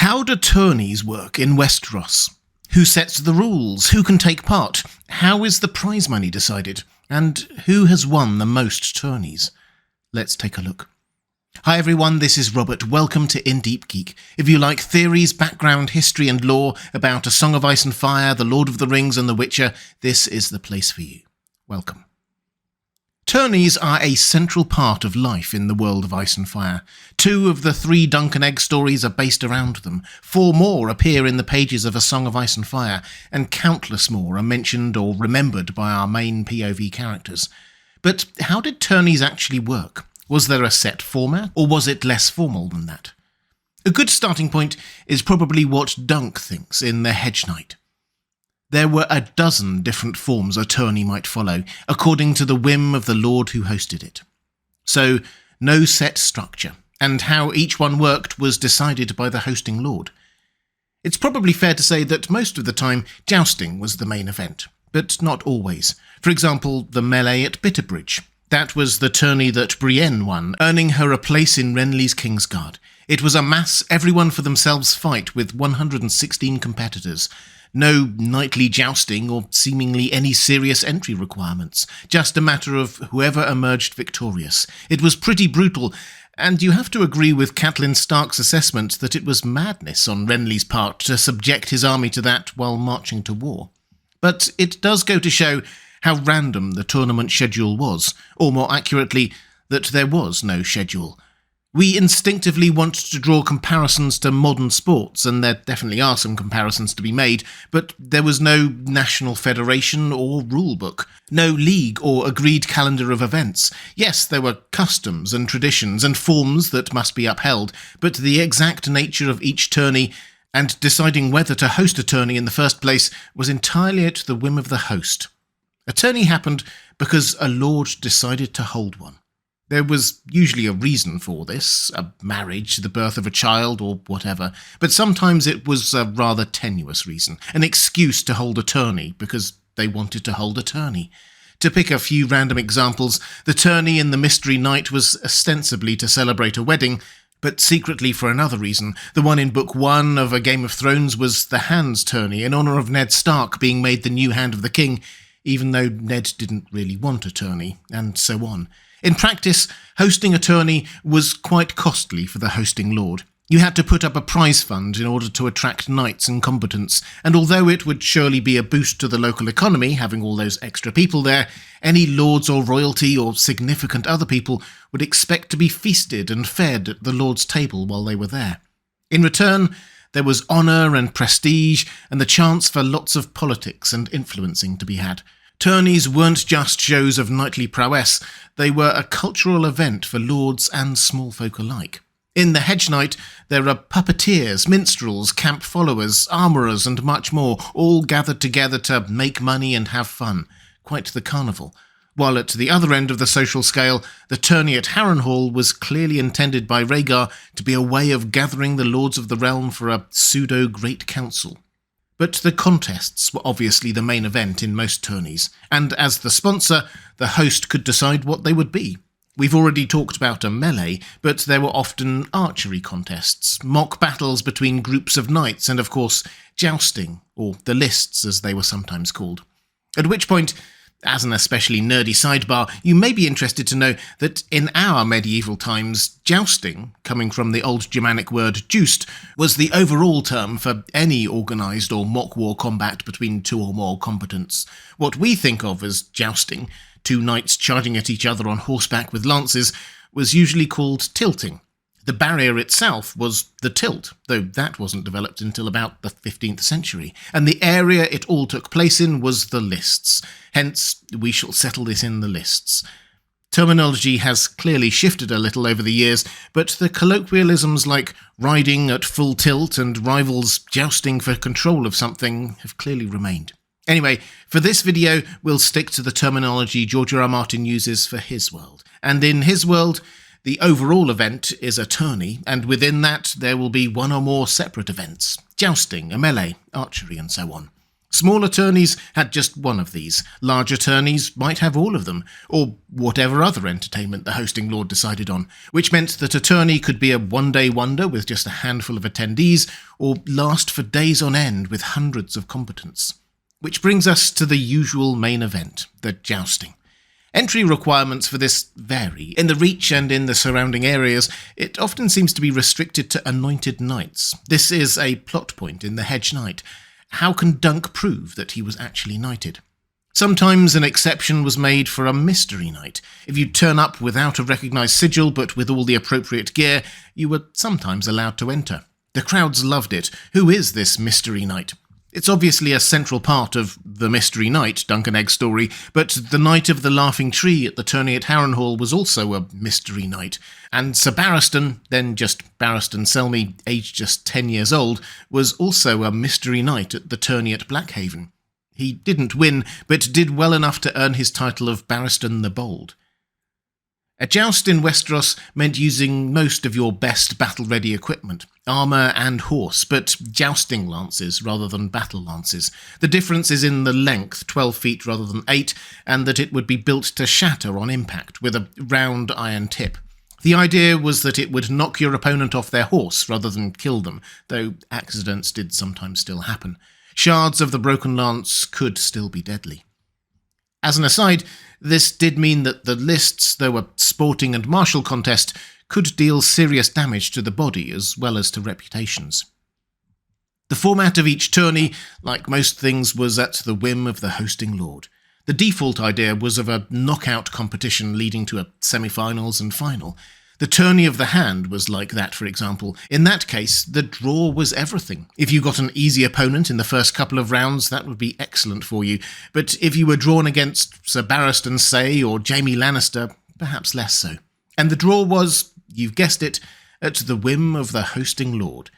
How do tourneys work in Westeros? Who sets the rules? Who can take part? How is the prize money decided? And who has won the most tourneys? Let's take a look. Hi everyone, this is Robert. Welcome to In Deep Geek. If you like theories, background, history and lore about A Song of Ice and Fire, The Lord of the Rings and The Witcher, this is the place for you. Welcome. Tourneys are a central part of life in the world of Ice and Fire. 2 of the 3 Dunk and Egg stories are based around them. 4 more appear in the pages of A Song of Ice and Fire, and countless more are mentioned or remembered by our main POV characters. But how did tourneys actually work? Was there a set format, or was it less formal than that? A good starting point is probably what Dunk thinks in The Hedge Knight. There were a dozen different forms a tourney might follow, according to the whim of the lord who hosted it. So, no set structure, and how each one worked was decided by the hosting lord. It's probably fair to say that most of the time, jousting was the main event, but not always. For example, the melee at Bitterbridge. That was the tourney that Brienne won, earning her a place in Renly's Kingsguard. It was a mass everyone-for-themselves fight with 116 competitors. No nightly jousting or seemingly any serious entry requirements, just a matter of whoever emerged victorious. It was pretty brutal, and you have to agree with Catelyn Stark's assessment that it was madness on Renly's part to subject his army to that while marching to war. But it does go to show how random the tournament schedule was, or more accurately, that there was no schedule. We instinctively want to draw comparisons to modern sports, and there definitely are some comparisons to be made, but there was no national federation or rulebook, no league or agreed calendar of events. Yes, there were customs and traditions and forms that must be upheld, but the exact nature of each tourney and deciding whether to host a tourney in the first place was entirely at the whim of the host. A tourney happened because a lord decided to hold one. There was usually a reason for this, a marriage, the birth of a child, or whatever, but sometimes it was a rather tenuous reason, an excuse to hold a tourney because they wanted to hold a tourney. To pick a few random examples, the tourney in the Mystery Night was ostensibly to celebrate a wedding, but secretly for another reason. The one in Book 1 of A Game of Thrones was the Hands tourney in honour of Ned Stark being made the new Hand of the King, even though Ned didn't really want a tourney, and so on. In practice, hosting a tourney was quite costly for the hosting lord. You had to put up a prize fund in order to attract knights and combatants, and although it would surely be a boost to the local economy, having all those extra people there, any lords or royalty or significant other people would expect to be feasted and fed at the lord's table while they were there. In return, there was honour and prestige, and the chance for lots of politics and influencing to be had. Tourneys weren't just shows of knightly prowess, they were a cultural event for lords and small folk alike. In The Hedge Knight, there are puppeteers, minstrels, camp followers, armourers and much more, all gathered together to make money and have fun. Quite the carnival. While at the other end of the social scale, the tourney at Harrenhal was clearly intended by Rhaegar to be a way of gathering the lords of the realm for a pseudo-great council. But the contests were obviously the main event in most tourneys, and as the sponsor, the host could decide what they would be. We've already talked about a melee, but there were often archery contests, mock battles between groups of knights, and of course, jousting, or the lists as they were sometimes called. At which point, as an especially nerdy sidebar, you may be interested to know that in our medieval times, jousting, coming from the old Germanic word "juist," was the overall term for any organised or mock war combat between 2 or more combatants. What we think of as jousting, 2 knights charging at each other on horseback with lances, was usually called tilting. The barrier itself was the tilt, though that wasn't developed until about the 15th century, and the area it all took place in was the lists. Hence, we shall settle this in the lists. Terminology has clearly shifted a little over the years, but the colloquialisms like riding at full tilt and rivals jousting for control of something have clearly remained. Anyway, for this video, we'll stick to the terminology George R. Martin uses for his world. And in his world, the overall event is a tourney, and within that there will be 1 or more separate events, jousting, a melee, archery and so on. Smaller tourneys had just one of these. Larger tourneys might have all of them, or whatever other entertainment the hosting lord decided on, which meant that a tourney could be a one-day wonder with just a handful of attendees, or last for days on end with hundreds of combatants. Which brings us to the usual main event, the jousting. Entry requirements for this vary. In the Reach and in the surrounding areas, it often seems to be restricted to anointed knights. This is a plot point in The Hedge Knight. How can Dunk prove that he was actually knighted? Sometimes an exception was made for a mystery knight. If you turn up without a recognised sigil but with all the appropriate gear, you were sometimes allowed to enter. The crowds loved it. Who is this mystery knight? It's obviously a central part of the Mystery Knight Dunk and Egg story, but the Knight of the Laughing Tree at the tourney at Harrenhal was also a mystery knight, and Sir Barristan, then just Barristan Selmy, aged just 10 years old, was also a mystery knight at the tourney at Blackhaven. He didn't win, but did well enough to earn his title of Barristan the Bold. A joust in Westeros meant using most of your best battle-ready equipment, armour and horse, but jousting lances rather than battle lances. The difference is in the length, 12 feet rather than 8, and that it would be built to shatter on impact, with a round iron tip. The idea was that it would knock your opponent off their horse rather than kill them, though accidents did sometimes still happen. Shards of the broken lance could still be deadly. As an aside, this did mean that the lists, though a sporting and martial contest, could deal serious damage to the body as well as to reputations. The format of each tourney, like most things, was at the whim of the hosting lord. The default idea was of a knockout competition leading to a semi-finals and final. The tourney of the hand was like that, for example. In that case, the draw was everything. If you got an easy opponent in the first couple of rounds, that would be excellent for you. But if you were drawn against Sir Barristan Say or Jaime Lannister, perhaps less so. And the draw was, you've guessed it, at the whim of the hosting lord.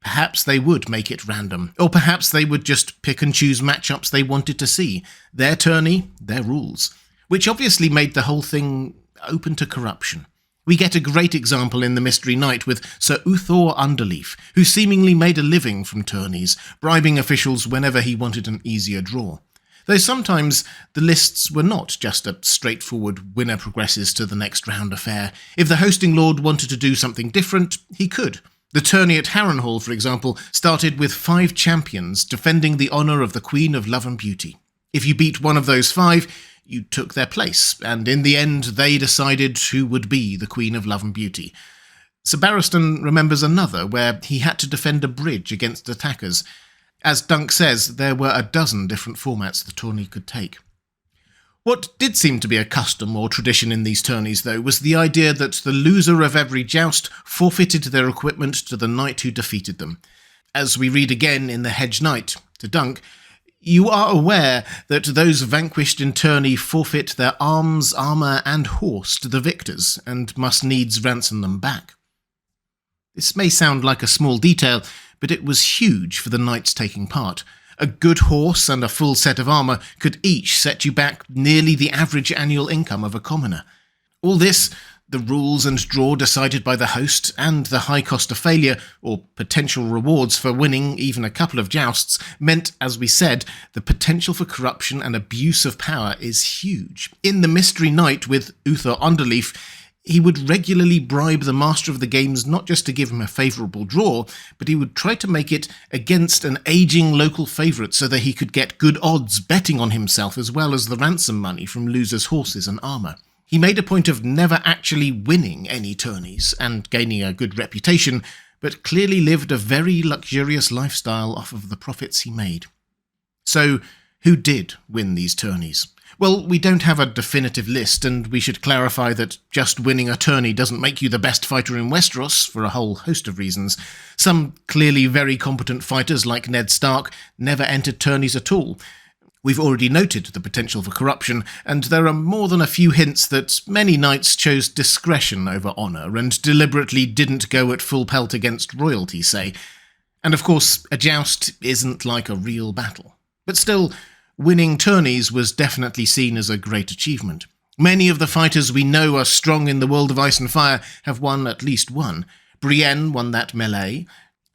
Perhaps they would make it random, or perhaps they would just pick and choose matchups they wanted to see. Their tourney, their rules. Which obviously made the whole thing open to corruption. We get a great example in The Mystery Knight with Sir Uthor Underleaf, who seemingly made a living from tourneys, bribing officials whenever he wanted an easier draw. Though sometimes the lists were not just a straightforward winner progresses to the next round affair. If the hosting lord wanted to do something different, he could. The tourney at Harrenhal, for example, started with 5 champions defending the honour of the Queen of Love and Beauty. If you beat one of those 5, you took their place, and in the end they decided who would be the Queen of Love and Beauty. Sir Barristan remembers another where he had to defend a bridge against attackers. As Dunk says, there were a dozen different formats the tourney could take. What did seem to be a custom or tradition in these tourneys, though, was the idea that the loser of every joust forfeited their equipment to the knight who defeated them. As we read again in The Hedge Knight, to Dunk, you are aware that those vanquished in tourney forfeit their arms, armour, and horse to the victors, and must needs ransom them back. This may sound like a small detail, but it was huge for the knights taking part. A good horse and a full set of armour could each set you back nearly the average annual income of a commoner. All this, the rules and draw decided by the host, and the high cost of failure, or potential rewards for winning even a couple of jousts, meant, as we said, the potential for corruption and abuse of power is huge. In The Mystery Knight with Uthor Underleaf, he would regularly bribe the master of the games not just to give him a favourable draw, but he would try to make it against an ageing local favourite so that he could get good odds betting on himself as well as the ransom money from losers' horses and armour. He made a point of never actually winning any tourneys and gaining a good reputation, but clearly lived a very luxurious lifestyle off of the profits he made. So, who did win these tourneys? Well, we don't have a definitive list, and we should clarify that just winning a tourney doesn't make you the best fighter in Westeros, for a whole host of reasons. Some clearly very competent fighters like Ned Stark never entered tourneys at all. We've already noted the potential for corruption, and there are more than a few hints that many knights chose discretion over honour and deliberately didn't go at full pelt against royalty, say. And of course, a joust isn't like a real battle. But still, winning tourneys was definitely seen as a great achievement. Many of the fighters we know are strong in the world of Ice and Fire have won at least one. Brienne won that melee.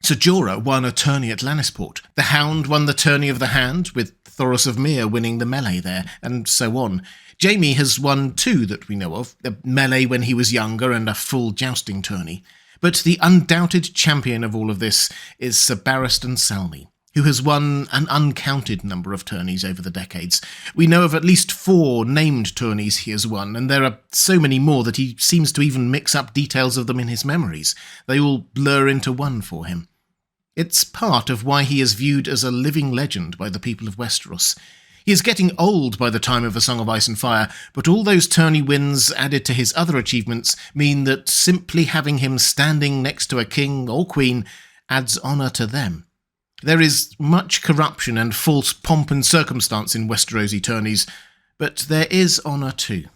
Ser Jorah won a tourney at Lannisport. The Hound won the tourney of the Hand, with Thoros of Myr winning the melee there, and so on. Jaime has won 2 that we know of, a melee when he was younger and a full jousting tourney. But the undoubted champion of all of this is Ser Barristan Selmy, who has won an uncounted number of tourneys over the decades. We know of at least 4 named tourneys he has won, and there are so many more that he seems to even mix up details of them in his memories. They all blur into one for him. It's part of why he is viewed as a living legend by the people of Westeros. He is getting old by the time of A Song of Ice and Fire, but all those tourney wins added to his other achievements mean that simply having him standing next to a king or queen adds honour to them. There is much corruption and false pomp and circumstance in Westerosi tourneys, but there is honour too.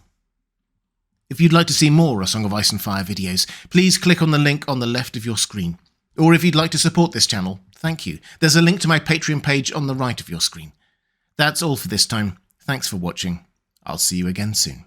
If you'd like to see more A Song of Ice and Fire videos, please click on the link on the left of your screen. Or if you'd like to support this channel, thank you. There's a link to my Patreon page on the right of your screen. That's all for this time. Thanks for watching. I'll see you again soon.